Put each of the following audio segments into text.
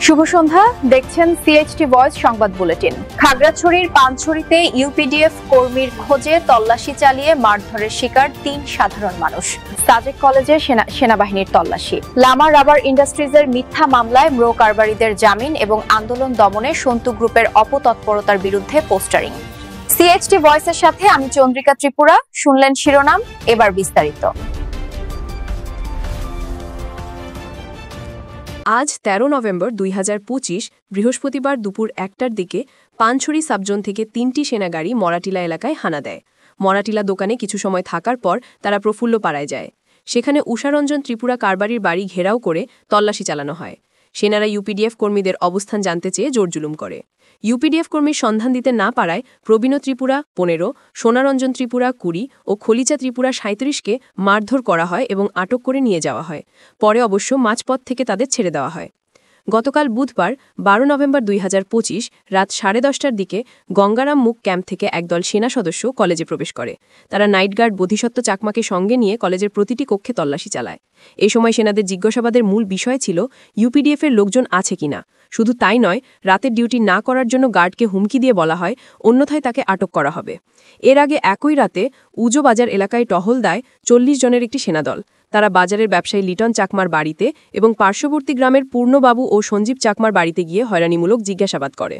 শুভ সন্ধ্যা, দেখছেন CHT voice সংবাদ bulletin. খাগড়াছড়ির পানছড়িতে ইউপিডিএফ কর্মীর খোঁজে তল্লাশি চালিয়ে মারধরের শিকার ৩ সাধারণ মানুষ। সাজেক কলেজে সেনাবাহিনীর তল্লাশি। লামা রাবার ইন্ডাস্ট্রিজের মিথ্যা মামলায় মৃো কারবারিদের জামিন এবং আন্দোলন দমনে সন্তু গ্রুপের অপতৎপরতার বিরুদ্ধে পোস্টারিং। সিএইচটি ভয়েসের সাথে আমি চন্দ্রিকা ত্রিপুরা। শুনলেন শিরোনাম, এবার বিস্তারিত। আজ ১৩ নভেম্বর ২০২৫ বৃহস্পতিবার দুপুর ১টার দিকে পানছড়ি সাবজোন থেকে ৩টি সেনাগাড়ি মরাটিলা এলাকায় হানা দেয়। মরাটিলা দোকানে কিছু সময় থাকার পর তারা প্রফুল্লপাড়ায় যায়। সেখানে উষারঞ্জন ত্রিপুরা কারবারির বাড়ি ঘেরাও করে তল্লাশি চালানো হয়। সেনারা ইউপিডিএফ কর্মীদের অবস্থান জানতে চেয়ে জোরজুলুম করে। ইউপিডিএফ কর্মীর সন্ধান দিতে না পারায় প্রবীণ ত্রিপুরা ১৫, সোনারঞ্জন ত্রিপুরা ২০ ও খলিচা ত্রিপুরা ৩৭কে মারধর করা হয় এবং আটক করে নিয়ে যাওয়া হয়। পরে অবশ্য মাঝপথ থেকে তাদের ছেড়ে দেওয়া হয়। গতকাল বুধবার ১২ নভেম্বর ২০২৫ রাত ১০:৩০টার দিকে গঙ্গারাম মুখ ক্যাম্প থেকে একদল সেনা সদস্য কলেজে প্রবেশ করে। তারা নাইট গার্ড বোধিসত্ত্ব চাকমাকে সঙ্গে নিয়ে কলেজের প্রতিটি কক্ষে তল্লাশি চালায়। এই সময় সেনাদের জিজ্ঞাসাবাদের মূল বিষয় ছিল ইউপিডিএফের লোকজন আছে কিনা। শুধু তাই নয়, রাতের ডিউটি না করার জন্য গার্ডকে হুমকি দিয়ে বলা হয় অন্যথায় তাকে আটক করা হবে। এর আগে একই রাতে উজো বাজার এলাকায় টহল দেয় ৪০ জনের একটি সেনাদল। তারা বাজারের ব্যবসায়ী লিটন চাকমার বাড়িতে এবং পার্শ্ববর্তী গ্রামের পূর্ণবাবু ও সঞ্জীব চাকমার বাড়িতে গিয়ে হয়রানিমূলক জিজ্ঞাসাবাদ করে।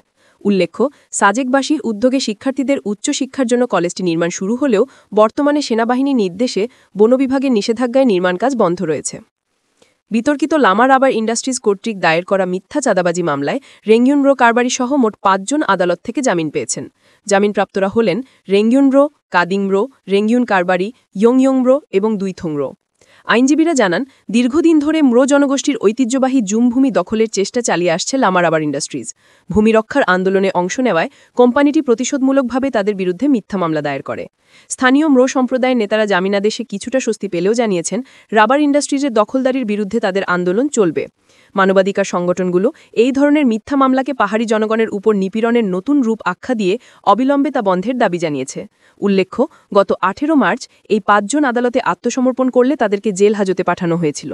উল্লেখ্য, সাজেকবাসীর উদ্যোগে শিক্ষার্থীদের উচ্চশিক্ষার জন্য কলেজটি নির্মাণ শুরু হলেও বর্তমানে সেনাবাহিনীর নির্দেশে বন বিভাগের নিষেধাজ্ঞায় নির্মাণ কাজ বন্ধ রয়েছে। বিতর্কিত লামা রাবার ইন্ডাস্ট্রিজ কর্তৃক দায়ের করা মিথ্যা চাঁদাবাজি মামলায় রেঙ্গুন মৃো কারবারি সহ মোট ৫ জন আদালত থেকে জামিন পেয়েছেন। জামিনপ্রাপ্তরা হলেন রেঙ্গুন মৃো, কাদিং মৃো, রেঙ্গুন কারবারি, ইয়ং মৃো এবং দুইথং মৃো। আইনজীবীরা জানান, দীর্ঘদিন ধরে মৃো জনগোষ্ঠীর ঐতিহ্যবাহী জুমভূমি দখলের চেষ্টা চালিয়ে আসছে লামা রাবার ইন্ডাস্ট্রিজ। ভূমি রক্ষার আন্দোলনে অংশ নেওয়ায় কোম্পানিটি প্রতিশোধমূলকভাবে তাদের বিরুদ্ধে মিথ্যা মামলা দায়ের করে। স্থানীয় মৃো সম্প্রদায়ের নেতারা জামিনাদেশে কিছুটা স্বস্তি পেলেও জানিয়েছেন, রাবার ইন্ডাস্ট্রিজের দখলদারির বিরুদ্ধে তাদের আন্দোলন চলবে। মানবাধিকার সংগঠনগুলো এই ধরনের মিথ্যা মামলাকে পাহাড়ি জনগণের উপর নিপীড়নের নতুন রূপ আখ্যা দিয়ে অবিলম্বে তা বন্ধের দাবি জানিয়েছে। উল্লেখ্য, গত ১৮ মার্চ এই ৫ জন আদালতে আত্মসমর্পণ করলে তাদেরকে জেল হাজতে পাঠানো হয়েছিল।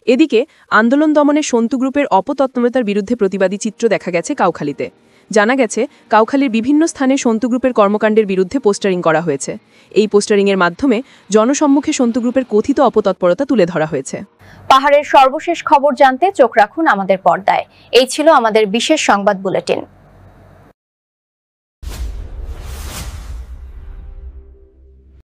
এদিকে আন্দোলন দমনে সন্তু গ্রুপের অপতৎপরতার বিরুদ্ধে প্রতিবাদী চিত্র দেখা গেছে কাউখালীতে। জানা গেছে, কাউখালীর বিভিন্ন স্থানে সন্তু গ্রুপের কর্মকাণ্ডের বিরুদ্ধে পোস্টারিং করা হয়েছে। এই পোস্টারিংয়ের মাধ্যমে জনসম্মুখে সন্তু গ্রুপের কথিত অপতৎপরতা তুলে ধরা হয়েছে। পাহাড়ের সর্বশেষ খবর জানতে চোখ রাখুন আমাদের পর্দায়। এই ছিল আমাদের বিশেষ সংবাদ বুলেটিন।